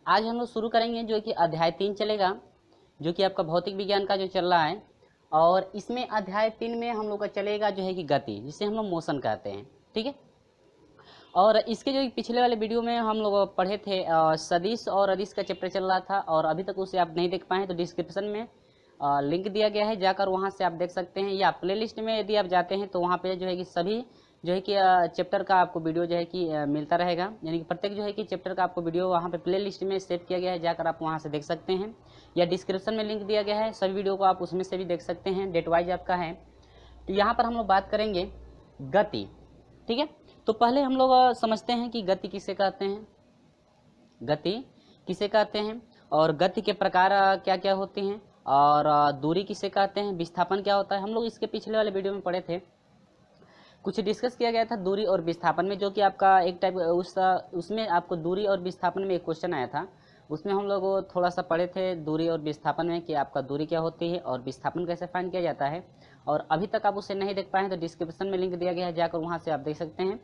आज हम लोग शुरू करेंगे जो कि अध्याय 3 चलेगा, जो कि आपका भौतिक विज्ञान का जो चल रहा है। और इसमें अध्याय 3 में हम लोग का चलेगा जो है कि गति, जिसे हम लोग मोशन कहते हैं। ठीक है। और इसके जो पिछले वाले वीडियो में हम लोग पढ़े थे सदिश और अदिश का चैप्टर चल रहा था, और अभी तक उसे आप नहीं देख पाए तो डिस्क्रिप्शन में लिंक दिया गया है, जाकर वहाँ से आप देख सकते हैं। या प्लेलिस्ट में यदि आप जाते हैं तो वहाँ पे जो है कि सभी जो है कि चैप्टर का आपको वीडियो जो है कि मिलता रहेगा, यानी कि प्रत्येक जो है कि चैप्टर का आपको वीडियो वहाँ पे प्ले लिस्ट में सेव किया गया है, जाकर आप वहाँ से देख सकते हैं। या डिस्क्रिप्शन में लिंक दिया गया है, सभी वीडियो को आप उसमें से भी देख सकते हैं, डेट वाइज आपका है। तो यहाँ पर हम लोग बात करेंगे गति। ठीक है। तो पहले हम लोग समझते हैं कि गति किसे कहते हैं, गति किसे कहते हैं, और गति के प्रकार क्या क्या होते हैं, और दूरी किसे कहते हैं, विस्थापन क्या होता है। हम लोग इसके पिछले वाले वीडियो में पढ़े थे, कुछ डिस्कस किया गया था दूरी और विस्थापन में, जो कि आपका एक टाइप उसमें आपको दूरी और विस्थापन में एक क्वेश्चन आया था। उसमें हम लोग थोड़ा सा पढ़े थे दूरी और विस्थापन में कि आपका दूरी क्या होती है और विस्थापन कैसे फाइंड किया जाता है। और अभी तक आप उसे नहीं देख पाए तो डिस्क्रिप्शन में लिंक दिया गया है, जाकर वहाँ से आप देख सकते हैं।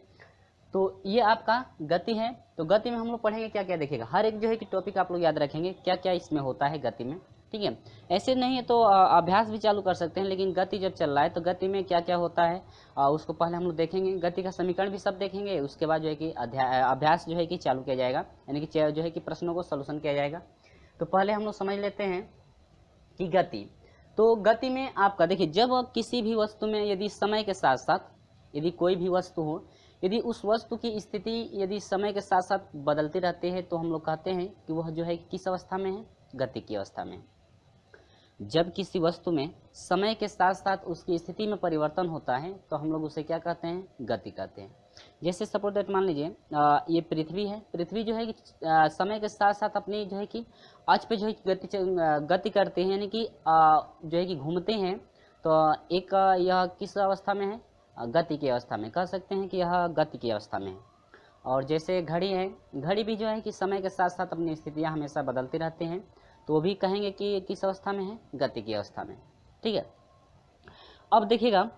तो ये आपका गति है। तो गति में हम लोग पढ़ेंगे क्या क्या, देखिएगा हर एक जो है कि टॉपिक आप लोग याद रखेंगे क्या क्या इसमें होता है गति में। ठीक है। ऐसे नहीं है तो अभ्यास भी चालू कर सकते हैं, लेकिन गति जब चल रहा है तो गति में क्या क्या होता है उसको पहले हम लोग देखेंगे। गति का समीकरण भी सब देखेंगे, उसके बाद जो है कि अभ्यास जो है कि चालू किया जाएगा, यानी कि जो है कि प्रश्नों को सॉल्यूशन किया जाएगा। तो पहले हम लोग समझ लेते हैं कि गति। तो गति में आपका देखिए, जब किसी भी वस्तु में यदि समय के साथ साथ यदि कोई भी वस्तु हो, यदि उस वस्तु की स्थिति यदि समय के साथ साथ बदलती रहती है तो हम लोग कहते हैं कि वह जो है किस अवस्था में है, गति की अवस्था में। जब किसी वस्तु में समय के साथ साथ उसकी स्थिति में परिवर्तन होता है तो हम लोग उसे क्या कहते हैं, गति कहते हैं। जैसे सपोज दैट मान लीजिए ये पृथ्वी है, पृथ्वी जो है कि समय के साथ साथ अपनी जो है कि अक्ष पे जो है गति करते हैं, यानी कि जो है कि घूमते हैं। तो एक यह किस अवस्था में है, गति की अवस्था में, कह सकते हैं कि यह गति की अवस्था में है। और जैसे घड़ी है, घड़ी भी जो है कि समय के साथ साथ अपनी स्थितियाँ हमेशा बदलती रहती हैं, तो वो भी कहेंगे कि किस अवस्था में है, गति की अवस्था में। ठीक है। अब देखिएगा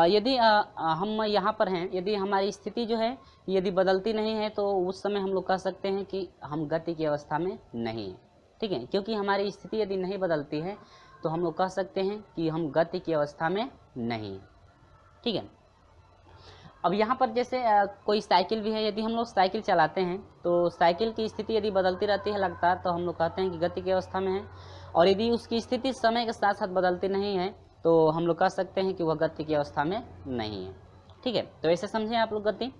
यदि हम यहाँ पर हैं, यदि हमारी स्थिति जो है यदि बदलती नहीं है तो उस समय हम लोग कह सकते हैं कि हम गति की अवस्था में नहीं हैं। ठीक है। क्योंकि हमारी स्थिति यदि नहीं बदलती है तो हम लोग कह सकते हैं कि हम गति की अवस्था में नहीं हैं। ठीक है। अब यहाँ पर जैसे कोई साइकिल भी है, यदि हम लोग साइकिल चलाते हैं तो साइकिल की स्थिति यदि बदलती रहती है लगातार तो हम लोग कहते हैं कि गति की अवस्था में है। और यदि उसकी स्थिति समय के साथ साथ बदलती नहीं है तो हम लोग कह सकते हैं कि वह गति की अवस्था में नहीं है। ठीक है। तो ऐसे समझें आप लोग गति।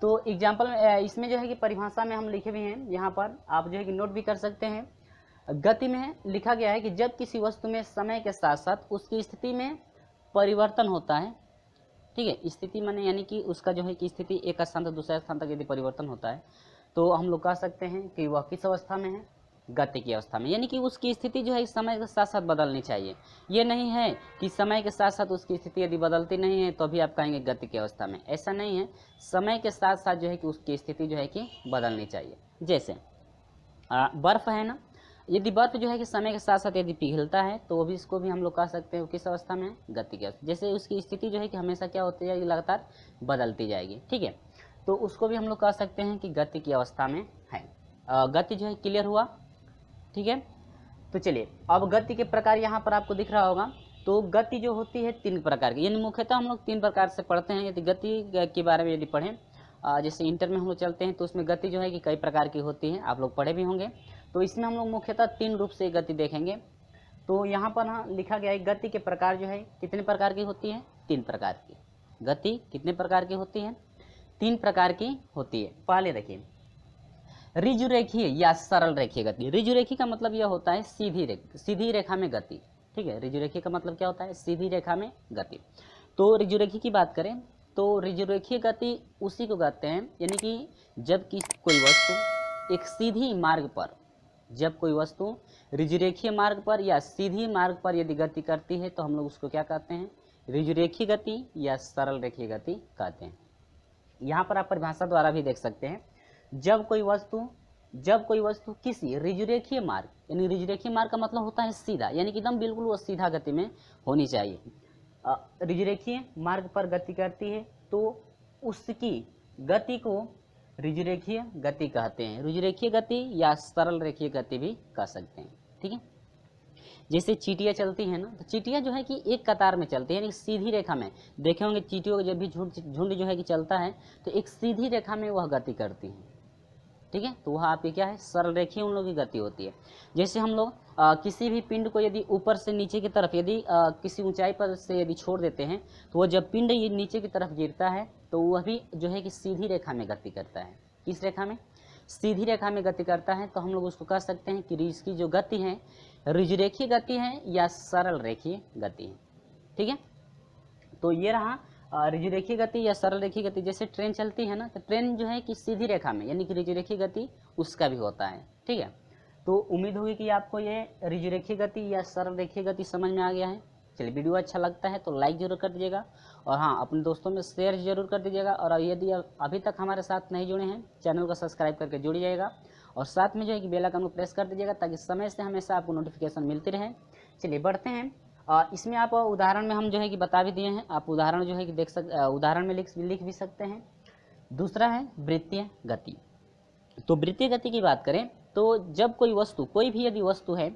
तो एग्जाम्पल इसमें जो है कि परिभाषा में हम लिखे भी हैं, यहाँ पर आप जो है कि नोट भी कर सकते हैं। गति में लिखा गया है कि जब किसी वस्तु में समय के साथ साथ उसकी स्थिति में परिवर्तन होता है। ठीक है। स्थिति माने यानी कि उसका जो है कि स्थिति एक स्थान से दूसरे स्थान तक यदि परिवर्तन होता है तो हम लोग कह सकते हैं कि वह किस अवस्था में है, गति की अवस्था में। यानी कि उसकी स्थिति जो है समय के साथ साथ बदलनी चाहिए। ये नहीं है कि समय के साथ साथ उसकी स्थिति यदि बदलती नहीं है तो भी आप कहेंगे गति की अवस्था में, ऐसा नहीं है। समय के साथ साथ जो है कि उसकी स्थिति जो है कि बदलनी चाहिए। जैसे बर्फ़ है ना, यदि बर्फ जो है कि समय के साथ साथ यदि पिघलता है तो वो भी इसको भी हम लोग कह सकते हैं किस अवस्था में, गति की अवस्था। जैसे उसकी स्थिति जो है कि हमेशा क्या होती जाएगी, लगातार बदलती जाएगी। ठीक है। तो उसको भी हम लोग कह सकते हैं कि गति की अवस्था में है। गति जो है क्लियर हुआ। ठीक है। तो चलिए अब गति के प्रकार यहाँ पर आपको दिख रहा होगा। तो गति जो होती है 3 प्रकार की, यानी मुख्यतः हम लोग 3 प्रकार से पढ़ते हैं। यदि गति के बारे में यदि पढ़ें, जैसे इंटर में हम लोग चलते हैं तो उसमें गति जो है कि कई प्रकार की होती है, आप लोग पढ़े भी होंगे। तो इसमें हम लोग मुख्यतः 3 रूप से गति देखेंगे। तो यहाँ पर लिखा गया है गति के प्रकार जो है कितने प्रकार की होती है, 3 प्रकार की। गति कितने प्रकार की होती है, 3 प्रकार की होती है। पहले देखिए ऋजुरेखीय या सरल रेखीय गति। ऋजुरेखी का मतलब यह होता है सीधी रेखा में गति। ठीक है। ऋजुरेखी का मतलब क्या होता है, सीधी रेखा में गति। तो ऋजुरेखी की बात करें तो ऋजुरेखीय गति उसी को कहते हैं, यानी कि जब कि कोई वस्तु एक सीधी मार्ग पर, जब कोई वस्तु ऋजुरेखीय मार्ग पर या सीधी मार्ग पर यदि गति करती है तो हम लोग उसको क्या कहते हैं, ऋजुरेखीय गति या सरल रेखीय गति कहते हैं। यहाँ पर आप परिभाषा द्वारा भी देख सकते हैं, जब कोई वस्तु किसी ऋजुरेखीय मार्ग, यानी ऋजुरेखीय मार्ग का मतलब होता है सीधा, यानी कि एकदम बिल्कुल वो सीधा गति में होनी चाहिए। ऋजुरेखीय मार्ग पर गति करती है तो उसकी गति को रुजुरेखीय गति कहते हैं। रुजुरेखीय गति या सरल रेखीय गति भी कह सकते हैं। ठीक है, जैसे चींटियाँ चलती हैं ना, तो चींटियाँ जो है कि एक कतार में चलती है, यानी सीधी रेखा में। देखे होंगे चींटियों का जब भी झुंड जो है कि चलता है तो एक सीधी रेखा में वह गति करती है। ठीक है, तो वह आपकी क्या है, सरल रेखीय उन लोगों की गति होती है। जैसे हम लोग किसी भी पिंड को यदि ऊपर से नीचे की तरफ यदि किसी ऊंचाई पर से यदि छोड़ देते हैं, तो वह जब पिंड ये नीचे की तरफ गिरता है तो वह भी जो है कि सीधी रेखा में गति करता है। किस रेखा में, सीधी रेखा में गति करता है। तो हम लोग उसको कह सकते हैं कि इसकी जो गति है रुजुरेखीय गति है या सरल रेखीय गति है। ठीक है, तो ये रहा रुजुरेखीय गति या सरल रेखीय गति। जैसे ट्रेन चलती है ना, तो ट्रेन जो है कि सीधी रेखा में, यानी कि रुजुरेखीय गति उसका भी होता है। ठीक है, तो उम्मीद होगी कि आपको ये रुजुरेखीय गति या सरल रेखीय गति समझ में आ गया है। चलिए, वीडियो अच्छा लगता है तो लाइक जरूर कर दीजिएगा, और हाँ, अपने दोस्तों में शेयर जरूर कर दीजिएगा। और यदि अभी तक हमारे साथ नहीं जुड़े हैं, चैनल को सब्सक्राइब करके जुड़ जाइएगा, और साथ में जो है कि बेल आइकन को प्रेस कर दीजिएगा, ताकि समय से हमेशा आपको नोटिफिकेशन मिलती रहे। चलिए बढ़ते हैं, और इसमें आप उदाहरण में हम जो है कि बता भी दिए हैं, आप उदाहरण जो है कि उदाहरण में लिख भी सकते हैं। दूसरा है वृत्तीय गति। तो वृत्तीय गति की बात करें तो जब कोई वस्तु, कोई भी यदि वस्तु है,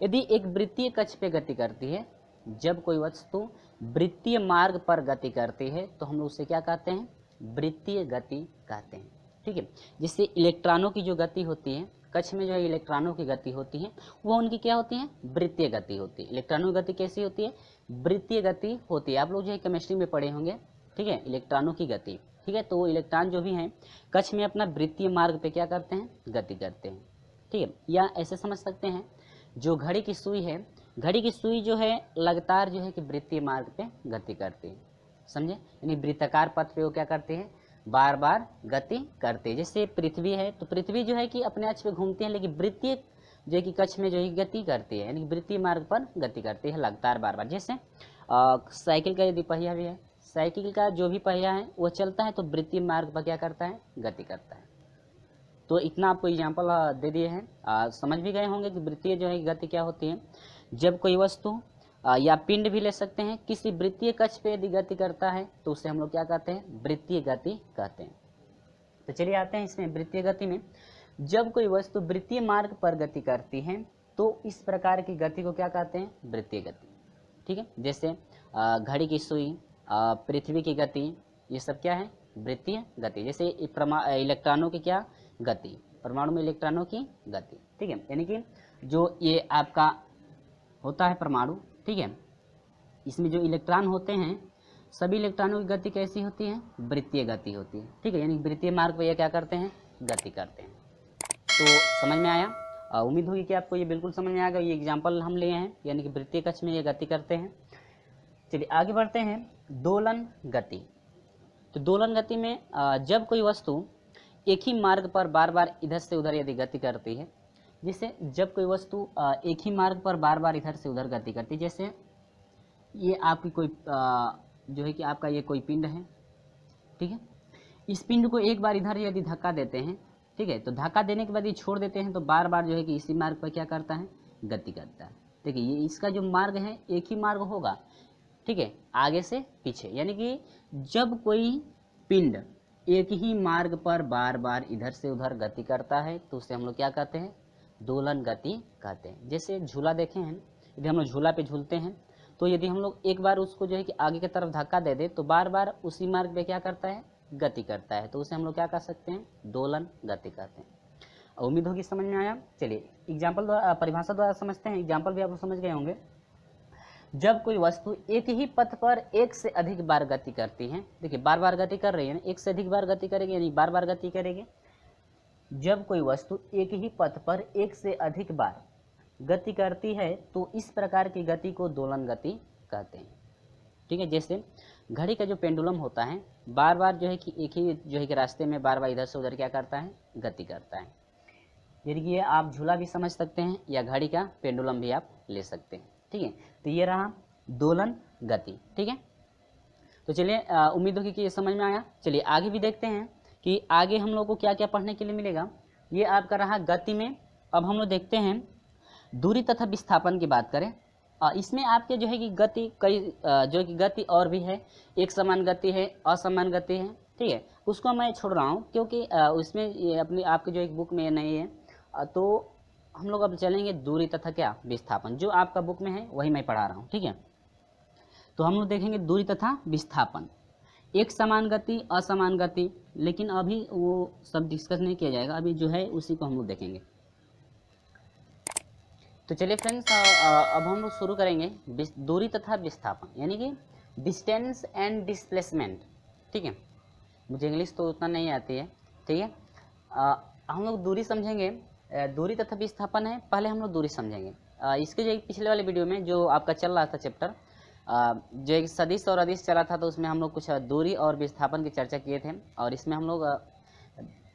यदि एक वृत्तीय कक्ष पे गति करती है, जब कोई वस्तु वृत्तीय मार्ग पर गति करती है, तो हम लोग उसे क्या कहते हैं, वृत्तीय गति कहते हैं। ठीक है, जिससे इलेक्ट्रॉनों की जो गति होती है, कक्ष में जो है इलेक्ट्रॉनों की गति होती है, वो उनकी क्या होती है, वृत्तीय गति होती है। इलेक्ट्रॉनों की गति कैसी होती है, वृत्तीय गति होती है। आप लोग जो है केमिस्ट्री में पढ़े होंगे। ठीक है, इलेक्ट्रॉनों की गति। ठीक है, तो वो इलेक्ट्रॉन जो भी हैं कक्ष में अपना वृत्तीय मार्ग पे क्या करते हैं, गति करते हैं। ठीक है, या ऐसे समझ सकते हैं, जो घड़ी की सुई है, घड़ी की सुई जो है लगातार जो है कि वृत्तीय मार्ग पे गति करती है। समझे, यानी वृत्ताकार पथ पे वो क्या करते हैं, बार बार गति करते हैं। जैसे पृथ्वी है, तो पृथ्वी जो है कि अपने अक्ष पे घूमती है, लेकिन वृत्तीय जो है कि कक्ष में जो है गति करती है, यानी वृत्तीय मार्ग पर गति करती है लगातार बार बार। जैसे साइकिल का यदि पहिया भी है, साइकिल का जो भी पहिया है वो चलता है तो वृत्तीय मार्ग पर क्या करता है, गति करता है। तो इतना आपको एग्जाम्पल दे दिए हैं, समझ भी गए होंगे कि वृत्तीय जो है गति क्या होती है। जब कोई वस्तु या पिंड भी ले सकते हैं, किसी वृत्तीय कक्ष पे यदि गति करता है तो उसे हम लोग क्या कहते हैं, वृत्तीय गति कहते हैं। तो चलिए आते हैं इसमें वृत्तीय गति में। जब कोई वस्तु वृत्तीय मार्ग पर गति करती है तो इस प्रकार की गति को क्या कहते हैं, वृत्तीय गति। ठीक है, जैसे घड़ी की सुई, पृथ्वी की गति, ये सब क्या है, वृत्तीय गति। जैसे इलेक्ट्रॉनों की क्या गति, परमाणु में इलेक्ट्रॉनों की गति। ठीक है, यानी कि जो ये आपका होता है परमाणु, ठीक है, इसमें जो इलेक्ट्रॉन होते हैं, सभी इलेक्ट्रॉनों की गति कैसी होती है, वृत्तीय गति होती है। ठीक है, यानी वृत्तीय मार्ग पर ये क्या करते हैं, गति करते हैं। तो समझ में आया, उम्मीद होगी कि आपको ये बिल्कुल समझ में आएगा। ये एग्जाम्पल हम लिए हैं, यानी कि वृत्तीय कक्ष में ये गति करते हैं। चलिए आगे बढ़ते हैं, दोलन गति। तो दोलन गति में जब कोई वस्तु एक ही मार्ग पर बार बार इधर से उधर यदि गति करती है, जैसे जब कोई वस्तु एक ही मार्ग पर बार बार इधर से उधर गति करती है, जैसे ये आपकी कोई जो है कि आपका ये कोई पिंड है। ठीक है, इस पिंड को एक बार इधर यदि धक्का देते हैं, ठीक है, तो धक्का देने के बाद ये छोड़ देते हैं, तो बार बार जो है कि इसी मार्ग पर क्या करता है, गति करता है। देखिए, ये इसका जो मार्ग है एक ही मार्ग होगा। ठीक है, आगे से पीछे, यानी कि जब कोई पिंड एक ही मार्ग पर बार बार इधर से उधर गति करता है तो उसे हम लोग क्या कहते हैं, दोलन गति कहते हैं। जैसे झूला देखे हैं, यदि हम लोग झूला पे झूलते हैं तो यदि हम लोग एक बार उसको जो है कि आगे की तरफ धक्का दे दे तो बार बार उसी मार्ग पे क्या करता है, गति करता है, तो उसे हम लोग क्या कह सकते हैं, दोलन गति कहते हैं। उम्मीद होगी समझ में आया। चलिए एग्जाम्पल द्वारा, परिभाषा द्वारा समझते हैं। एग्जाम्पल भी आप लोग समझ गए होंगे। जब कोई वस्तु एक ही पथ पर एक से अधिक बार गति करती है, देखिए बार बार गति कर रही है ना, एक से अधिक बार गति करेगी यानी बार बार गति करेगी। जब कोई वस्तु एक ही पथ पर एक से अधिक बार गति करती है तो इस प्रकार की गति को दोलन गति कहते हैं। ठीक है, जैसे घड़ी का जो पेंडुलम होता है बार बार जो है कि एक ही जो है कि रास्ते में बार बार इधर से उधर क्या करता है, गति करता है। यानी कि ये आप झूला भी समझ सकते हैं या घड़ी का पेंडुलम भी आप ले सकते हैं। ठीक है, तो ये रहा दोलन गति। ठीक है, तो चलिए उम्मीद होगी कि ये समझ में आया। चलिए आगे भी देखते हैं कि आगे हम लोग को क्या क्या पढ़ने के लिए मिलेगा। ये आपका रहा गति में। अब हम लोग देखते हैं दूरी तथा विस्थापन की बात करें। इसमें आपके जो है कि गति कई जो कि गति और भी है, एक समान गति है, असमान गति है। ठीक है, उसको मैं छोड़ रहा हूँ क्योंकि उसमें ये अपनी आपके जो एक बुक में नहीं है। तो हम लोग अब चलेंगे दूरी तथा क्या विस्थापन, जो आपका बुक में है वही मैं पढ़ा रहा हूँ। ठीक है, तो हम लोग देखेंगे दूरी तथा विस्थापन, एक समान गति, असमान गति, लेकिन अभी वो सब डिस्कस नहीं किया जाएगा, अभी जो है उसी को हम लोग देखेंगे। तो चलिए फ्रेंड्स, अब हम लोग शुरू करेंगे दूरी तथा विस्थापन, यानी कि डिस्टेंस एंड डिस्प्लेसमेंट। ठीक है, मुझे इंग्लिश तो उतना नहीं आती है। ठीक है, हम लोग दूरी समझेंगे, दूरी तथा विस्थापन है, पहले हम लोग दूरी समझेंगे। इसके जो एक पिछले वाले वीडियो में जो आपका चल रहा था चैप्टर, जो एक सदिश और अदिश चला था, तो उसमें हम लोग कुछ दूरी और विस्थापन की चर्चा किए थे, और इसमें हम लोग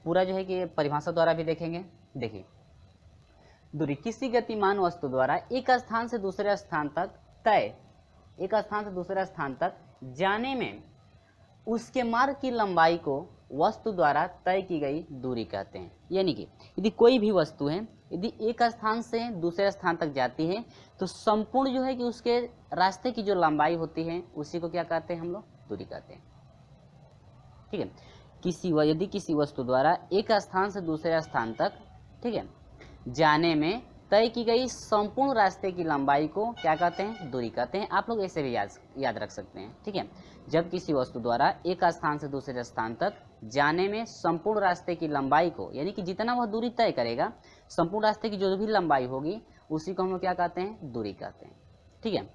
पूरा जो है कि परिभाषा द्वारा भी देखेंगे। देखिए, दूरी किसी गतिमान वस्तु द्वारा एक स्थान से दूसरे स्थान तक जाने में उसके मार्ग की लंबाई को वस्तु द्वारा तय की गई दूरी कहते हैं। यानी कि यदि कोई भी वस्तु है, यदि एक स्थान से दूसरे स्थान तक जाती है, तो संपूर्ण जो है कि उसके रास्ते की जो लंबाई होती है उसी को क्या कहते हैं हम लोग, दूरी कहते हैं। ठीक है, यदि किसी वस्तु द्वारा एक स्थान से दूसरे स्थान तक, ठीक है, जाने में तय की गई संपूर्ण रास्ते की लंबाई को क्या कहते हैं, दूरी कहते हैं। आप लोग ऐसे भी याद रख सकते हैं। ठीक है, जब किसी वस्तु द्वारा एक स्थान से दूसरे स्थान तक जाने में संपूर्ण रास्ते की लंबाई को, यानी कि जितना वह दूरी तय करेगा, संपूर्ण रास्ते की जो भी लंबाई होगी उसी को हम लोग क्या कहते हैं, दूरी कहते हैं। ठीक है,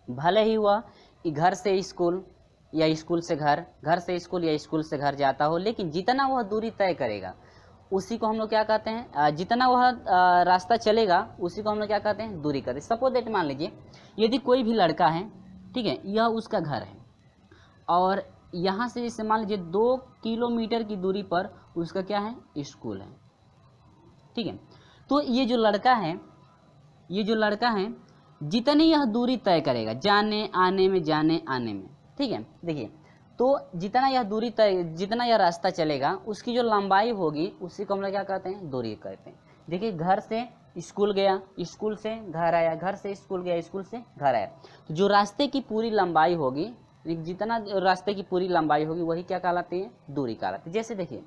भले ही वह घर से स्कूल या स्कूल से घर, घर से स्कूल या स्कूल से घर जाता हो, लेकिन जितना वह दूरी तय करेगा उसी को हम लोग क्या कहते हैं, जितना वह रास्ता चलेगा उसी को हम लोग क्या कहते हैं, दूरी कहते हैं। सपोज दैट, मान लीजिए यदि कोई भी लड़का है, ठीक है, यह उसका घर है, और यहाँ से जैसे मान लीजिए 2 किलोमीटर की दूरी पर उसका क्या है, स्कूल है। ठीक है, तो ये जो लड़का है जितनी यह दूरी तय करेगा जाने आने में, ठीक है, देखिए, तो जितना यह रास्ता चलेगा उसकी जो लंबाई होगी उसी को हम लोग क्या कहते हैं, दूरी कहते हैं। देखिए, घर से स्कूल गया, स्कूल से घर आया, घर से स्कूल गया, स्कूल से घर आया, तो जो रास्ते की पूरी लंबाई होगी, जितना रास्ते की पूरी लंबाई होगी वही क्या कहलाती है, दूरी कहलाती है। जैसे देखिए,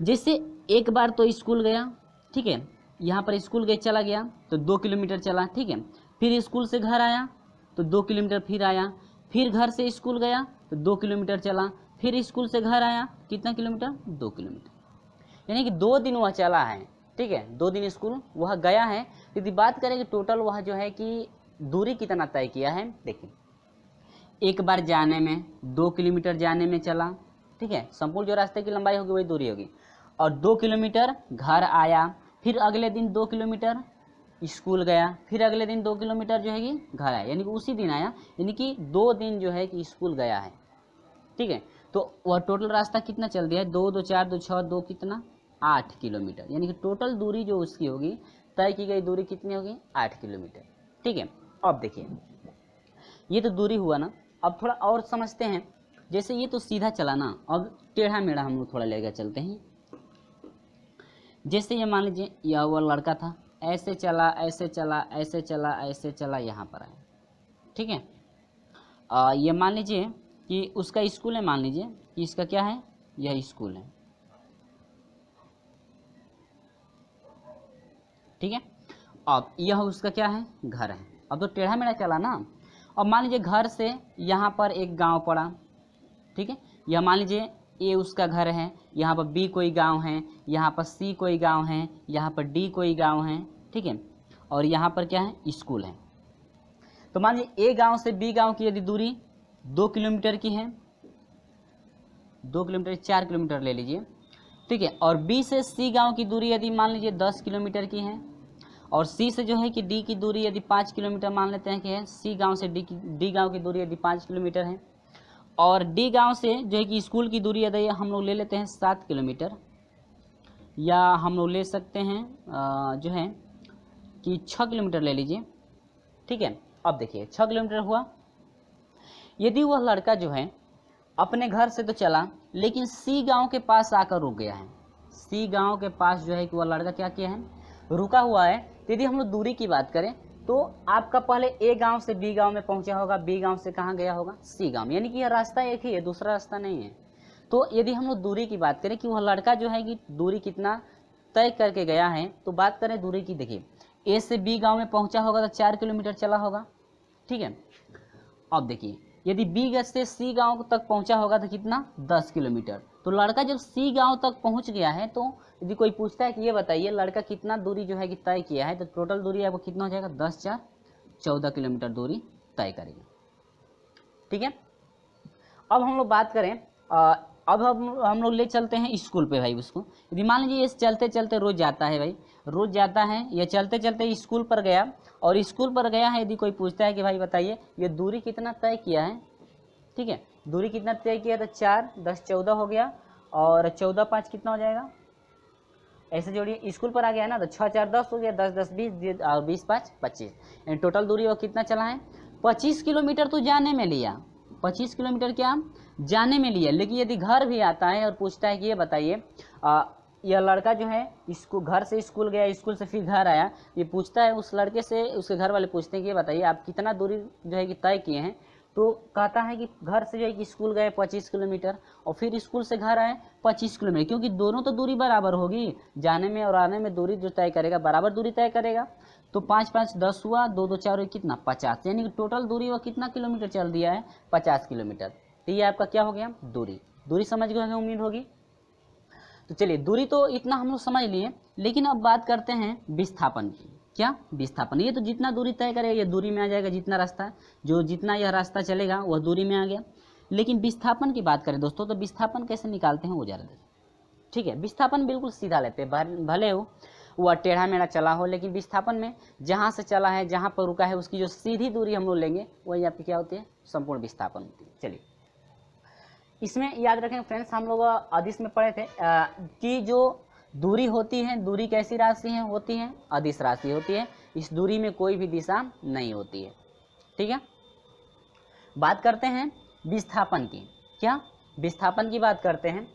जैसे एक बार तो स्कूल गया, ठीक है, यहाँ पर स्कूल गए, चला गया तो 2 किलोमीटर चला, ठीक है, फिर स्कूल से घर आया तो 2 किलोमीटर फिर आया, फिर घर से स्कूल गया तो 2 किलोमीटर चला, फिर स्कूल से घर आया, कितना किलोमीटर, 2 किलोमीटर, यानी कि 2 दिन वह चला है। ठीक है, 2 दिन स्कूल वह गया है। यदि बात करें कि टोटल वह जो है कि दूरी कितना तय किया है, देखिए, एक बार जाने में 2 किलोमीटर जाने में चला, ठीक है, संपूर्ण जो रास्ते की लंबाई होगी वही दूरी होगी, और 2 किलोमीटर घर आया, फिर अगले दिन 2 किलोमीटर स्कूल गया, फिर अगले दिन 2 किलोमीटर जो है कि घर आया, यानी कि उसी दिन आया, यानी कि 2 दिन जो है कि स्कूल गया है। ठीक है, तो वह टोटल रास्ता कितना चल दिया है, 2 2 4 2 6 2 कितना, 8 किलोमीटर, यानी कि टोटल दूरी जो उसकी होगी, तय की गई दूरी कितनी होगी, 8 किलोमीटर। ठीक है, अब देखिए, ये तो दूरी हुआ ना, अब थोड़ा और समझते हैं। जैसे ये तो सीधा चला ना, अब टेढ़ा मेढ़ा हम लोग थोड़ा लेकर चलते हैं। जैसे ये मान लीजिए यह वो लड़का था, ऐसे चला, ऐसे चला, ऐसे चला, ऐसे चला, यहाँ पर आया। ठीक है, ये मान लीजिए कि उसका स्कूल है, मान लीजिए कि इसका क्या है, यह स्कूल है। ठीक है, अब यह उसका क्या है, घर है। अब तो टेढ़ा मेढ़ा चला ना। अब मान लीजिए घर से यहाँ पर एक गांव पड़ा, ठीक है, यह मान लीजिए ए उसका घर है, यहाँ पर बी कोई गांव है, यहाँ पर सी कोई गांव है, यहाँ पर डी कोई गांव है, ठीक है, और यहाँ पर क्या है, स्कूल है। तो मान लीजिए ए गांव से बी गांव की यदि दूरी 2 किलोमीटर की है, 2 किलोमीटर 4 किलोमीटर ले लीजिए, ठीक है, और बी से सी गांव की दूरी यदि मान लीजिए 10 किलोमीटर की है, और सी से जो है कि डी की दूरी यदि 5 किलोमीटर मान लेते हैं कि है, सी गांव से डी गांव की दूरी यदि 5 किलोमीटर है, और डी गांव से जो है कि स्कूल की दूरी यदि हम लोग ले लेते हैं 7 किलोमीटर, या हम लोग ले सकते हैं जो है कि 6 किलोमीटर ले लीजिए। ठीक है, अब देखिए 6 किलोमीटर हुआ। यदि वह लड़का जो है अपने घर से तो चला, लेकिन सी गांव के पास आकर रुक गया है, सी गांव के पास जो है कि वह लड़का क्या किया है, रुका हुआ है। तो यदि हम लोग दूरी की बात करें तो आपका पहले ए गांव से बी गांव में पहुंचा होगा, बी गांव से कहाँ गया होगा, सी गांव में, यानी कि यह रास्ता एक ही है, दूसरा रास्ता नहीं है। तो यदि हम लोग दूरी की बात करें कि वह लड़का जो है कि दूरी कितना तय करके गया है, तो बात करें दूरी की, देखिए ए से बी गांव में पहुंचा होगा तो 4 किलोमीटर चला होगा, ठीक है। अब देखिए यदि बी से सी गांव तक पहुंचा होगा तो कितना, 10 किलोमीटर। तो लड़का जब सी गांव तक पहुंच गया है, तो यदि कोई पूछता है कि ये बताइए लड़का कितना दूरी जो है कि तय किया है, तो टोटल दूरी आपको कितना हो जाएगा, 10 4 14 किलोमीटर दूरी तय करेगा, ठीक है। अब हम लोग बात करें, अब हम लोग ले चलते हैं स्कूल पे भाई उसको। यदि मान लीजिए ये चलते चलते रोज जाता है भाई, रोज जाता है, ये चलते चलते स्कूल पर गया, और स्कूल पर गया है, यदि कोई पूछता है कि भाई बताइए ये दूरी कितना तय किया है, ठीक है, दूरी कितना तय किया, तो 4 10 14 हो गया, और 14 5 कितना हो जाएगा, ऐसे जोड़िए, स्कूल पर आ गया ना, तो 6 4 10 हो गया, 10 10 20 और 20 5 25, यानी टोटल दूरी वो कितना चला है, 25 किलोमीटर तो जाने में लिया, 25 किलोमीटर क्या जाने में लिया। लेकिन यदि घर भी आता है और पूछता है कि ये बताइए यह लड़का जो है इसको घर से स्कूल गया, स्कूल से फिर घर आया, ये पूछता है उस लड़के से, उसके घर वाले पूछते हैं कि ये बताइए आप कितना दूरी जो है कि तय किए हैं, तो कहता है कि घर से जो है कि स्कूल गए 25 किलोमीटर, और फिर स्कूल से घर आए 25 किलोमीटर, क्योंकि दोनों तो दूरी बराबर होगी, जाने में और आने में दूरी जो तय करेगा बराबर दूरी तय करेगा। तो 5 5 10 हुआ, 2 2 4 कितना 50, यानी कि टोटल दूरी वो कितना किलोमीटर चल दिया है, 50 किलोमीटर। तो ये आपका क्या हो गया, दूरी। दूरी समझ गए उम्मीद होगी। तो चलिए दूरी तो इतना हम लोग समझ लिए, लेकिन अब बात करते हैं विस्थापन की। क्या विस्थापन, ये तो जितना दूरी तय करेगा ये दूरी में आ जाएगा, जितना रास्ता जो जितना यह रास्ता चलेगा वह दूरी में आ गया। लेकिन विस्थापन की बात करें दोस्तों, तो विस्थापन कैसे निकालते हैं वो जरा देखिए, ठीक है। विस्थापन बिल्कुल सीधा लेते हैं, भले हो वह टेढ़ा मेढ़ा चला हो, लेकिन विस्थापन में जहाँ से चला है, जहाँ पर रुका है, उसकी जो सीधी दूरी हम लोग लेंगे वही आपकी क्या होती है, संपूर्ण विस्थापन होती है। चलिए इसमें याद रखें फ्रेंड्स, हम लोग अदिश में पढ़े थे कि जो दूरी होती है, दूरी कैसी राशि है होती है, अदिश राशि होती है, इस दूरी में कोई भी दिशा नहीं होती है, ठीक है। बात करते हैं विस्थापन की। क्या विस्थापन की बात करते हैं,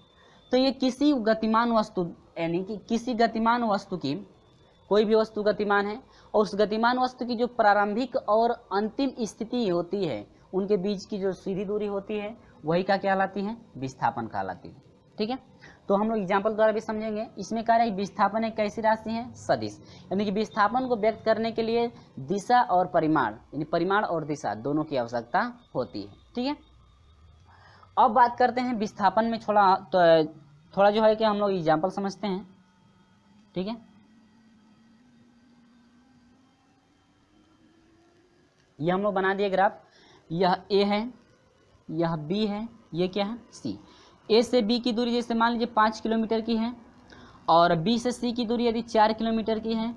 तो ये किसी गतिमान वस्तु, यानी कि किसी गतिमान वस्तु की, कोई भी वस्तु गतिमान है और उस गतिमान वस्तु की जो प्रारंभिक और अंतिम स्थिति होती है, उनके बीच की जो सीधी दूरी होती है वही क्या कहलाती है, विस्थापन कहलाती है, ठीक है। तो हम लोग एग्जाम्पल द्वारा भी समझेंगे। इसमें कह रहे हैं विस्थापन एक कैसी राशि है, सदिश, यानी कि विस्थापन को व्यक्त करने के लिए दिशा और परिमाण, यानी परिमाण और दिशा दोनों की आवश्यकता होती है, ठीक है। अब बात करते हैं विस्थापन में थोड़ा जो है कि हम लोग एग्जाम्पल समझते हैं, ठीक है। ये हम लोग बना दिए ग्राफ, यह ए है, यह बी है, ये क्या है, सी। ए से बी की दूरी जैसे मान लीजिए 5 किलोमीटर की है, और बी से सी की दूरी यदि 4 किलोमीटर की है,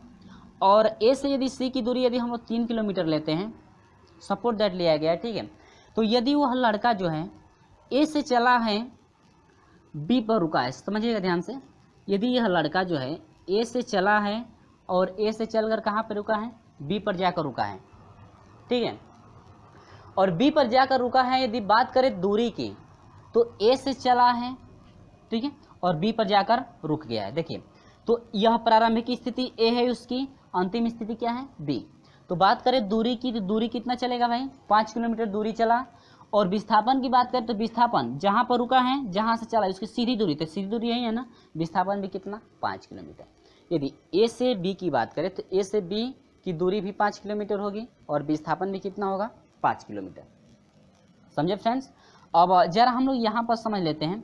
और ए से यदि सी की दूरी यदि हम लोग 3 किलोमीटर लेते हैं, सपोर्ट दैट लिया गया है, ठीक है। तो यदि वह लड़का जो है ए से चला है, बी पर रुका है, समझिएगा ध्यान से, यदि यह लड़का जो है ए से चला है और ए से चलकर कहाँ पर रुका है, बी पर जाकर रुका है, ठीक है। और बी पर जाकर रुका है, यदि बात करें दूरी की, तो ए से चला है, ठीक है, और बी पर जाकर रुक गया है। देखिए तो यह प्रारंभिक स्थिति ए है, उसकी अंतिम स्थिति क्या है, बी। तो बात करें दूरी की, तो दूरी कितना चलेगा भाई, 5 किलोमीटर दूरी चला। और विस्थापन की बात करें तो विस्थापन जहाँ पर रुका है, जहाँ से चला, उसकी सीधी दूरी, तो सीधी दूरी यही है ना, विस्थापन भी कितना, 5 किलोमीटर। यदि ए से बी की बात करें तो ए से बी की दूरी भी 5 किलोमीटर होगी, और विस्थापन भी कितना होगा, 5 किलोमीटर। समझे फ्रेंड्स। अब जरा हम लोग यहाँ पर समझ लेते हैं,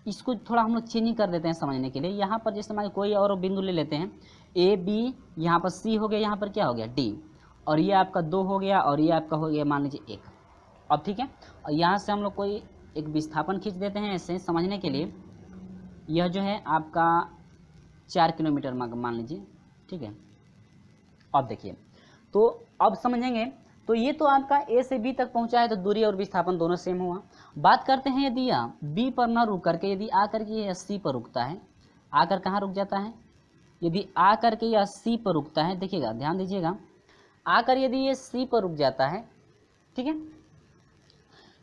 इसको थोड़ा हम लोग चेंजिंग कर देते हैं समझने के लिए। यहाँ पर जैसे हमारे कोई और बिंदु ले लेते हैं, ए बी, यहाँ पर सी हो गया, यहाँ पर क्या हो गया, डी, और ये आपका 2 हो गया, और ये आपका हो गया मान लीजिए 1। अब ठीक है, और यहाँ से हम लोग कोई एक विस्थापन खींच देते हैं ऐसे समझने के लिए। यह जो है आपका 4 किलोमीटर मान लीजिए, ठीक है। अब देखिए, तो अब समझेंगे, तो ये तो आपका ए से बी तक पहुंचा है, तो दूरी और विस्थापन दोनों सेम हुआ। बात करते हैं यदि यह बी पर ना रुक करके यदि आ करके यह सी पर रुकता है, आकर कहाँ रुक जाता है, यदि आ करके यह सी पर रुकता है, देखिएगा ध्यान दीजिएगा, आकर यदि ये सी पर रुक जाता है, ठीक है,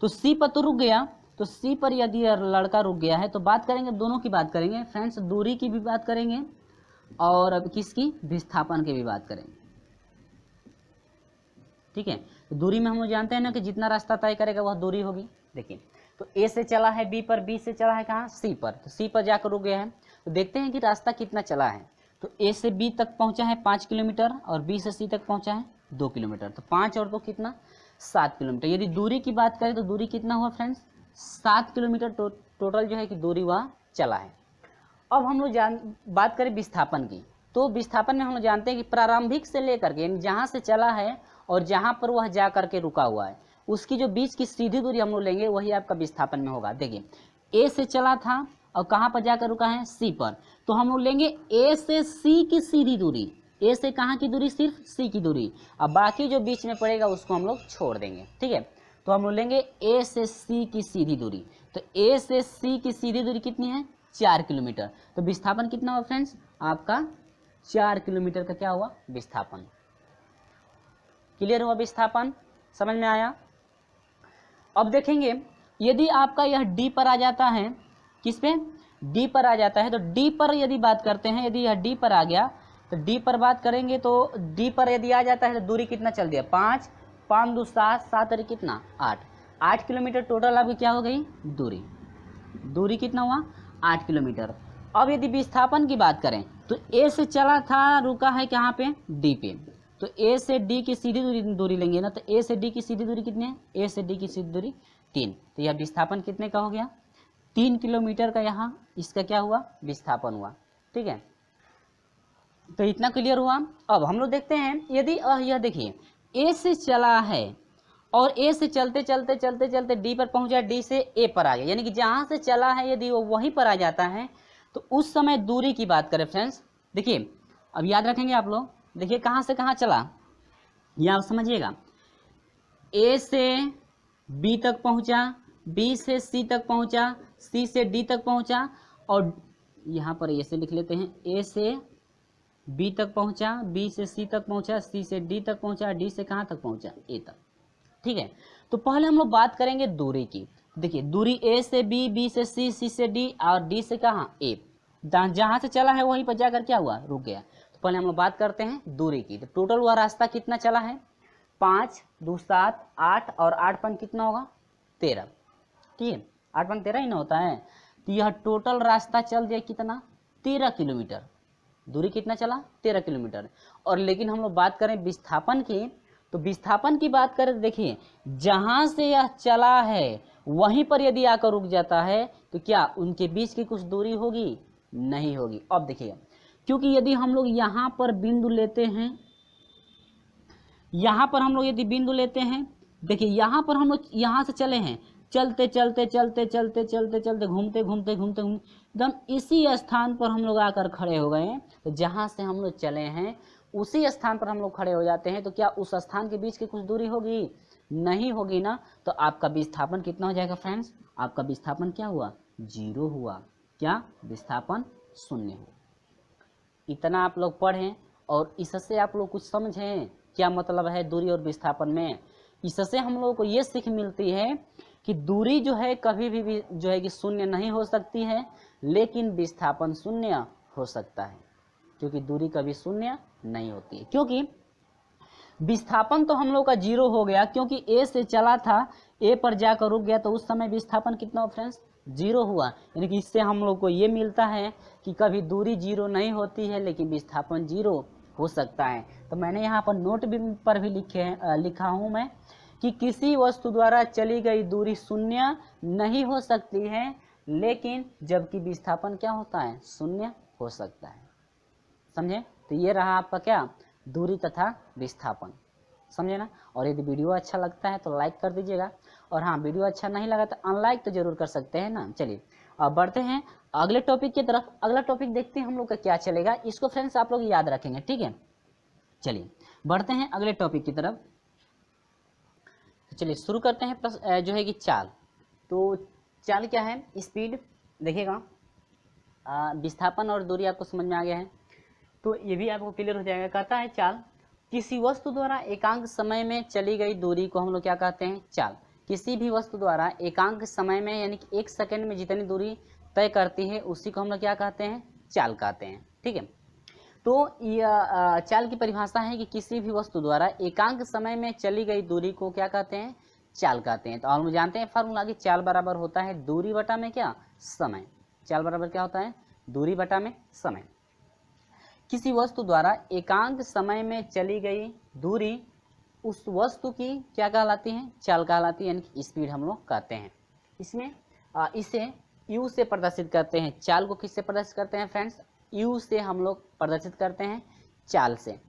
तो सी पर तो रुक गया, तो सी पर यदि लड़का रुक गया है, तो बात करेंगे, दोनों की बात करेंगे फ्रेंड्स, दूरी की भी बात करेंगे और अब किसकी, विस्थापन की भी बात करेंगे, ठीक है। तो दूरी में हम लोग जानते हैं ना कि जितना रास्ता तय करेगा वह दूरी होगी। देखिए, तो तो ए से चला है बी पर, बी से चला है कहाँ, सी पर, तो सी पर जाकर रुक गया है। तो देखते हैं कि रास्ता कितना चला है। तो ए से बी तक पहुंचा है 5 किलोमीटर और बी से सी तक पहुंचा है 2 किलोमीटर। तो 5 और 2 कितना, 7 किलोमीटर। यदि दूरी की बात करें तो दूरी कितना हुआ फ्रेंड्स, 7 किलोमीटर टोटल जो है कि दूरी वह चला है। अब हम लोग बात करें विस्थापन की, तो विस्थापन में हम लोग जानते हैं कि प्रारंभिक से लेकर के जहाँ से चला है और जहाँ पर वह जा करके रुका हुआ है उसकी जो बीच की सीधी दूरी हम लोग लेंगे वही आपका विस्थापन में होगा। देखिए ए से चला था और कहाँ पर जाकर रुका है, सी पर, तो हम लोग लेंगे ए से सी की सीधी दूरी। ए से कहाँ की दूरी, सिर्फ सी की दूरी, अब बाकी जो बीच में पड़ेगा उसको हम लोग छोड़ देंगे। ठीक है, तो हम लोग लेंगे ए से सी की सीधी दूरी। तो ए से सी की सीधी दूरी कितनी है, 4 किलोमीटर। तो विस्थापन कितना हुआ फ्रेंड्स, आपका 4 किलोमीटर का क्या हुआ, विस्थापन। क्लियर हुआ विस्थापन, समझ में आया। अब देखेंगे यदि आपका यह डी पर आ जाता है, किस पे, डी पर आ जाता है, तो डी पर यदि बात करते हैं, यदि यह डी पर आ गया तो डी पर बात करेंगे तो डी पर यदि आ जाता है तो दूरी कितना चल दिया, 5, 5 2 7, 7 और कितना 8 किलोमीटर टोटल आपकी क्या हो गई दूरी। दूरी कितना हुआ, 8 किलोमीटर। अब यदि विस्थापन की बात करें तो ए से चला था, रुका है कहाँ पे, डी पे, तो ए से डी की सीधी दूरी लेंगे ना, तो ए से डी की सीधी दूरी कितनी है, ए से डी की सीधी दूरी 3, तो यह विस्थापन कितने का हो गया, 3 किलोमीटर का यहाँ इसका क्या हुआ, विस्थापन हुआ। ठीक है, तो इतना क्लियर हुआ। अब हम लोग देखते हैं यदि यह देखिए ए से चला है और ए से चलते चलते चलते चलते डी पर पहुंचा, डी से ए पर आ गया, यानी कि जहां से चला है यदि वो वहीं पर आ जाता है तो उस समय दूरी की बात करें फ्रेंड्स, देखिए अब याद रखेंगे आप लोग, देखिए कहां से कहां चला, यह आप समझिएगा, ए से बी तक पहुंचा, बी से सी तक पहुंचा, सी से डी तक पहुंचा, और यहाँ पर ए से लिख लेते हैं, ए से बी तक पहुंचा, बी से सी तक पहुंचा, सी से डी तक पहुंचा, डी से कहाँ तक पहुंचा, ए तक। ठीक है, तो पहले हम लोग बात करेंगे दूरी की। देखिए दूरी ए से बी, बी से सी, सी से डी और डी से कहाँ, ए, जहां से चला है वहीं पर जाकर क्या हुआ, रुक गया। तो पहले हम लोग बात करते हैं दूरी की। तो टोटल हुआ रास्ता कितना चला है, 5 2 7 8 और 8 5 कितना होगा, 13। ठीक है, 8 5 13 ही ना होता है, तो यह टोटल रास्ता चल दिया कितना, 13 किलोमीटर। दूरी कितना चला, 13 किलोमीटर। और लेकिन हम लोग बात करें विस्थापन की, तो विस्थापन की बात करें तो देखिए जहां से यह चला है वहीं पर यदि आकर रुक जाता है तो क्या उनके बीच की कुछ दूरी होगी, नहीं होगी। अब देखिए क्योंकि यदि हम लोग यहाँ पर बिंदु लेते हैं, यहाँ पर हम लोग यदि बिंदु लेते हैं, देखिए यहाँ पर हम लोग यहाँ से चले हैं, चलते चलते चलते चलते चलते चलते घूमते घूमते घूमते घूमते एकदम इसी स्थान पर हम लोग आकर खड़े हो गए। तो जहाँ से हम लोग चले हैं उसी स्थान पर हम लोग खड़े हो जाते हैं, तो क्या उस स्थान के बीच की कुछ दूरी होगी, नहीं होगी ना। तो आपका विस्थापन कितना हो जाएगा फ्रेंड्स, आपका विस्थापन क्या हुआ, 0 हुआ। क्या, विस्थापन 0 हुआ। इतना आप लोग पढ़ें और इससे आप लोग कुछ समझें क्या मतलब है दूरी और विस्थापन में। इससे हम लोगों को ये सीख मिलती है कि दूरी जो है कभी भी जो है कि 0 नहीं हो सकती है, लेकिन विस्थापन 0 हो सकता है, क्योंकि दूरी कभी 0 नहीं होती है। क्योंकि विस्थापन तो हम लोग का 0 हो गया, क्योंकि ए से चला था, ए पर जाकर रुक गया, तो उस समय विस्थापन कितना हो फ्रेंड्स, 0 हुआ। यानी कि इससे हम लोग को ये मिलता है कि कभी दूरी 0 नहीं होती है, लेकिन विस्थापन 0 हो सकता है। तो मैंने यहाँ पर नोट भी पर भी लिखा हूँ मैं कि किसी वस्तु द्वारा चली गई दूरी 0 नहीं हो सकती है, लेकिन जबकि विस्थापन क्या होता है, 0 हो सकता है। समझे, तो ये रहा आपका क्या, दूरी तथा विस्थापन, समझे ना। और यदि वीडियो अच्छा लगता है तो लाइक कर दीजिएगा, और हाँ वीडियो अच्छा नहीं लगा तो अनलाइक तो जरूर कर सकते हैं ना। चलिए अब बढ़ते हैं अगले टॉपिक की तरफ। अगला टॉपिक देखते हैं हम लोग का क्या चलेगा, इसको फ्रेंड्स आप लोग याद रखेंगे, ठीक है। चलिए बढ़ते हैं अगले टॉपिक की तरफ। तो चलिए शुरू करते हैं जो है कि चाल। तो चाल क्या है, स्पीड देखिएगा, विस्थापन और दूरी आपको समझ में आ गया है, तो ये भी आपको क्लियर हो जाएगा। कहता है चाल, किसी वस्तु द्वारा एकांक समय में चली गई दूरी को हम लोग क्या कहते हैं, चाल। किसी भी वस्तु द्वारा एकांक समय में यानी कि 1 सेकंड में जितनी दूरी तय करती है उसी को हम लोग क्या कहते हैं, चाल कहते हैं, ठीक है। तो चाल की परिभाषा है कि किसी भी वस्तु द्वारा एकांक समय में चली गई दूरी को क्या कहते हैं, चाल कहते हैं। तो हम जानते हैं फार्मूला कि चाल बराबर होता है दूरी बटा में क्या, समय। चाल बराबर क्या होता है, दूरी बटा में समय। किसी वस्तु द्वारा एकांक समय में चली गई दूरी उस वस्तु की क्या कहलाती है, चाल कहलाती है, यानी कि स्पीड हम लोग कहते हैं। इसमें इसे u से प्रदर्शित करते हैं। चाल को किससे प्रदर्शित करते हैं फ्रेंड्स, u से हम लोग प्रदर्शित करते हैं, चाल से।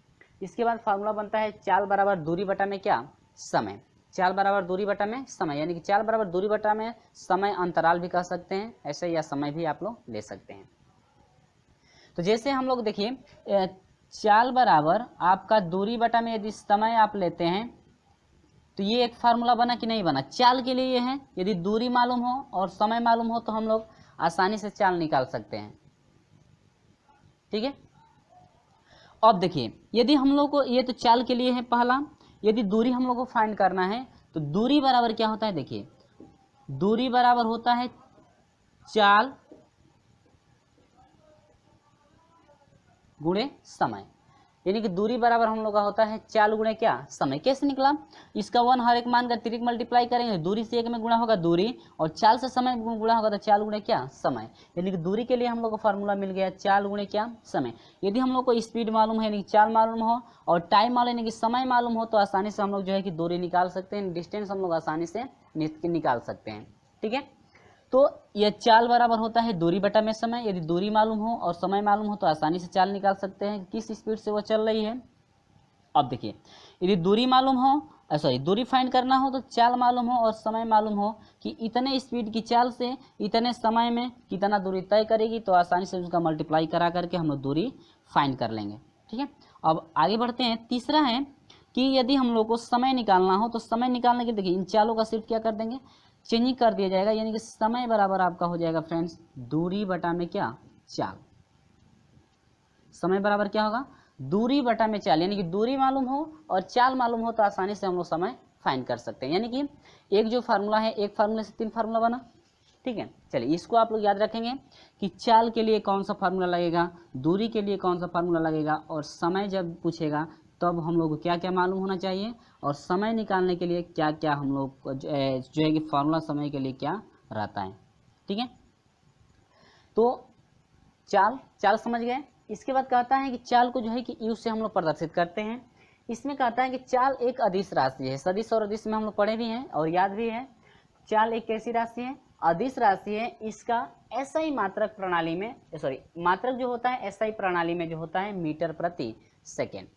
इसके बाद फार्मूला बनता है चाल बराबर दूरी बटा में क्या, समय। चाल बराबर दूरी बटा में समय, यानी कि चाल बराबर दूरी बटा में समय अंतराल भी कह सकते हैं ऐसे, या समय भी आप लोग ले सकते हैं। तो जैसे हम लोग देखिए चाल बराबर आपका दूरी बटा में यदि समय आप लेते हैं तो ये एक फार्मूला बना कि नहीं बना, चाल के लिए ये है। यदि दूरी मालूम हो और समय मालूम हो तो हम लोग आसानी से चाल निकाल सकते हैं, ठीक है। अब देखिए यदि हम लोग को, ये तो चाल के लिए है पहला, यदि दूरी हम लोग को फाइंड करना है तो दूरी बराबर क्या होता है, देखिए दूरी बराबर होता है चाल गुणे समय, यानी कि दूरी बराबर हम लोग का होता है चाल गुणे क्या, समय। कैसे निकला, इसका 1 हर एक मान का अतिरिक्त मल्टीप्लाई करेंगे, दूरी से 1 में गुणा होगा दूरी, और चाल से समय गुणा होगा तो चाल गुणे क्या, समय। यानी कि दूरी के लिए हम लोग को फार्मूला मिल गया चाल गुणे क्या, समय। यदि हम लोग को स्पीड मालूम है यानी कि चाल मालूम हो और टाइम मालूम यानी कि समय मालूम हो तो आसानी से हम लोग जो है कि दूरी निकाल सकते हैं, डिस्टेंस हम लोग आसानी से निकाल सकते हैं, ठीक है। तो यह चाल बराबर होता है दूरी बटा में समय। यदि दूरी मालूम हो और समय मालूम हो तो आसानी से चाल निकाल सकते हैं किस स्पीड से वो चल रही है। अब देखिए यदि दूरी मालूम हो, सॉरी दूरी फाइंड करना हो तो चाल मालूम हो और समय मालूम हो कि इतने स्पीड की चाल से इतने समय में कितना दूरी तय करेगी, तो आसानी से उसका मल्टीप्लाई करा करके हम लोग दूरी फाइंड कर लेंगे, ठीक है। अब आगे बढ़ते हैं। तीसरा है कि यदि हम लोग को समय निकालना हो तो समय निकालने के देखिए इन चालों का सिर्फ क्या कर देंगे, चेंजिंग कर दिया जाएगा, यानी कि समय बराबर आपका हो जाएगा फ्रेंड्स दूरी बटा में क्या, चाल। समय बराबर क्या होगा, दूरी बटा में चाल, यानी कि दूरी मालूम हो और चाल मालूम हो तो आसानी से हम लोग समय फाइंड कर सकते हैं। यानी कि एक जो फार्मूला है, एक फार्मूले से 3 फार्मूला बना, ठीक है। चलिए इसको आप लोग याद रखेंगे कि चाल के लिए कौन सा फार्मूला लगेगा, दूरी के लिए कौन सा फार्मूला लगेगा, और समय जब पूछेगा तब हम लोग को क्या क्या मालूम होना चाहिए, और समय निकालने के लिए क्या क्या हम लोग जो है कि फार्मूला समय के लिए क्या रहता है, ठीक है। तो चाल समझ गए। इसके बाद कहता है कि चाल को जो है कि यू से हम लोग प्रदर्शित करते हैं। इसमें कहता है कि चाल एक अदिश राशि है। सदिश और अदिश में हम लोग पढ़े भी हैं और याद भी है। चाल एक कैसी राशि है, अदिश राशि है। इसका एसआई मात्रक प्रणाली में, सॉरी मात्रक जो होता है एसआई प्रणाली में जो होता है मीटर प्रति सेकेंड।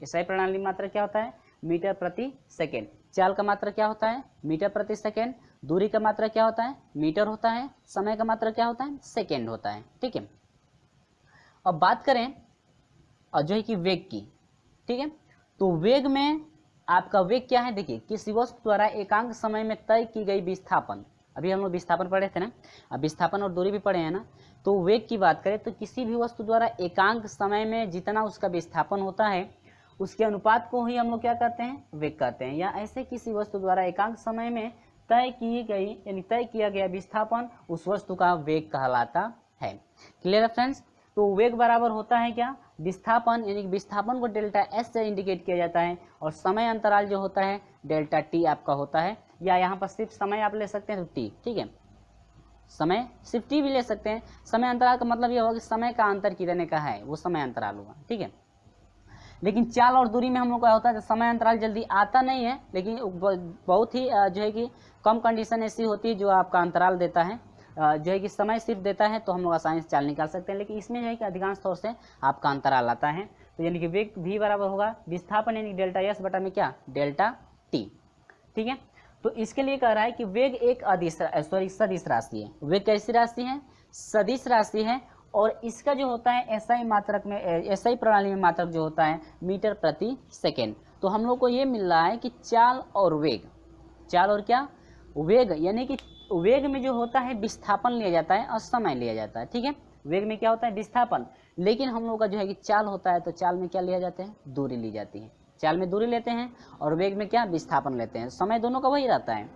एसआई प्रणाली मात्रक क्या होता है, मीटर प्रति सेकेंड। चाल का मात्रक क्या होता है, मीटर प्रति सेकेंड। दूरी का मात्रक क्या होता है, मीटर होता है। समय का मात्रक क्या होता है, सेकेंड होता है, ठीक है। अब बात करें जो है कि वेग की, ठीक है। तो वेग में आपका वेग क्या है, देखिए किसी वस्तु द्वारा एकांक समय में तय की गई विस्थापन, अभी हम लोग विस्थापन पढ़े थे ना, अब विस्थापन और दूरी भी पढ़े हैं ना। तो वेग की बात करें तो किसी भी वस्तु द्वारा एकांक समय में जितना उसका विस्थापन होता है उसके अनुपात को ही हम लोग क्या कहते हैं, वेग कहते हैं। या ऐसे किसी वस्तु द्वारा एकांक समय में तय की गई यानी तय किया गया विस्थापन उस वस्तु का वेग कहलाता है। क्लियर है फ्रेंड्स। तो वेग बराबर होता है क्या, विस्थापन, यानी कि विस्थापन को डेल्टा एस से इंडिकेट किया जाता है, और समय अंतराल जो होता है डेल्टा टी आपका होता है। या यहाँ पर सिर्फ समय आप ले सकते हैं तो टी, ठीक है। समय सिर्फ टी भी ले सकते हैं। समय अंतराल का मतलब ये होगा कि समय का अंतर कितने का है, वो समय अंतराल हुआ, ठीक है। लेकिन चाल और दूरी में हम लोग का होता है समय अंतराल जल्दी आता नहीं है, लेकिन बहुत ही जो है कि कम कंडीशन ऐसी होती है जो आपका अंतराल देता है, जो है कि समय सिर्फ देता है, तो हम लोग आसानी से चाल निकाल सकते हैं। लेकिन इसमें जो है कि अधिकांश तौर से आपका अंतराल आता है। तो यानी कि वेग भी बराबर होगा विस्थापन यानी डेल्टा एस बटा में क्या, डेल्टा टी, ठीक है। तो इसके लिए कह रहा है कि वेग एक सदिश राशि है। वेग कैसी राशि है, सदिश राशि है, और इसका जो होता है एसआई मात्रक में, एसआई प्रणाली में मात्रक जो होता है मीटर प्रति सेकेंड। तो हम लोग को ये मिल रहा है कि चाल और वेग, चाल और क्या, वेग, यानी कि वेग में जो होता है विस्थापन लिया जाता है और समय लिया जाता है, ठीक है। वेग में क्या होता है, विस्थापन, लेकिन हम लोग का जो है कि चाल होता है तो चाल में क्या लिया जाते हैं, दूरी ली जाती है। चाल में दूरी लेते हैं और वेग में क्या, विस्थापन लेते हैं। समय दोनों का वही रहता है।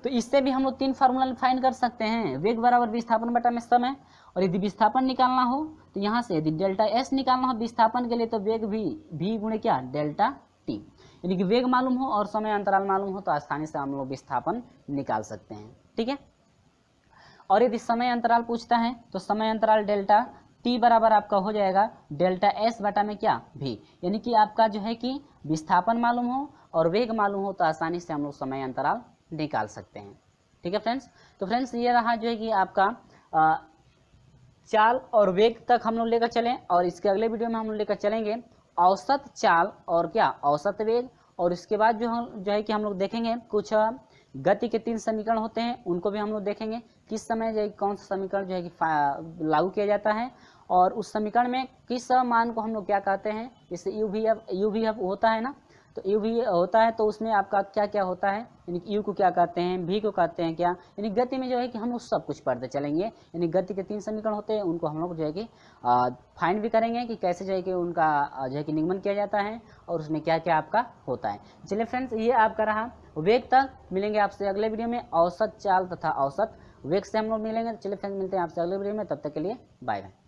तो इससे भी हम लोग 3 फार्मूला फाइंड कर सकते हैं, वेग बराबर विस्थापन बटा में समय। और यदि विस्थापन निकालना हो तो यहाँ से यदि डेल्टा एस निकालना हो विस्थापन के लिए तो वेग भी गुणे क्या, डेल्टा टी। यानी कि वेग मालूम हो और समय अंतराल मालूम हो तो आसानी से हम लोग विस्थापन निकाल सकते हैं। ठीक है, और यदि समय अंतराल पूछता है तो समय अंतराल डेल्टा टी बराबर आपका हो जाएगा डेल्टा एस बटा में क्या भी, यानी कि आपका जो है कि विस्थापन मालूम हो और वेग मालूम हो तो आसानी से हम लोग समय अंतराल निकाल सकते हैं। ठीक है फ्रेंड्स, तो फ्रेंड्स ये रहा जो है कि आपका चाल और वेग तक हम लोग लेकर चलें, और इसके अगले वीडियो में हम लोग लेकर चलेंगे औसत चाल और क्या औसत वेग, और इसके बाद जो है कि हम लोग देखेंगे कुछ गति के 3 समीकरण होते हैं, उनको भी हम लोग देखेंगे किस समय जो है कौन सा समीकरण जो है कि लागू किया जाता है, और उस समीकरण में किस मान को हम लोग क्या कहते हैं। जैसे यू भी होता है ना, तो यू भी होता है तो उसमें आपका क्या क्या होता है, यानी कि यू को क्या कहते हैं, भी को कहते हैं क्या, यानी गति में जो है कि हम लोग सब कुछ पढ़ते चलेंगे। यानी गति के 3 समीकरण होते हैं, उनको हम लोग जो है कि फाइंड भी करेंगे कि कैसे जो है कि उनका जो है कि निगमन किया जाता है और उसमें क्या क्या आपका होता है। चलिए फ्रेंड्स, ये आपका रहा वेग तक। मिलेंगे आपसे अगले वीडियो में औसत चाल तथा औसत वेग से हम लोग मिलेंगे। चलिए फ्रेंड्स, मिलते हैं आपसे अगले वीडियो में, तब तक के लिए बाय बाय।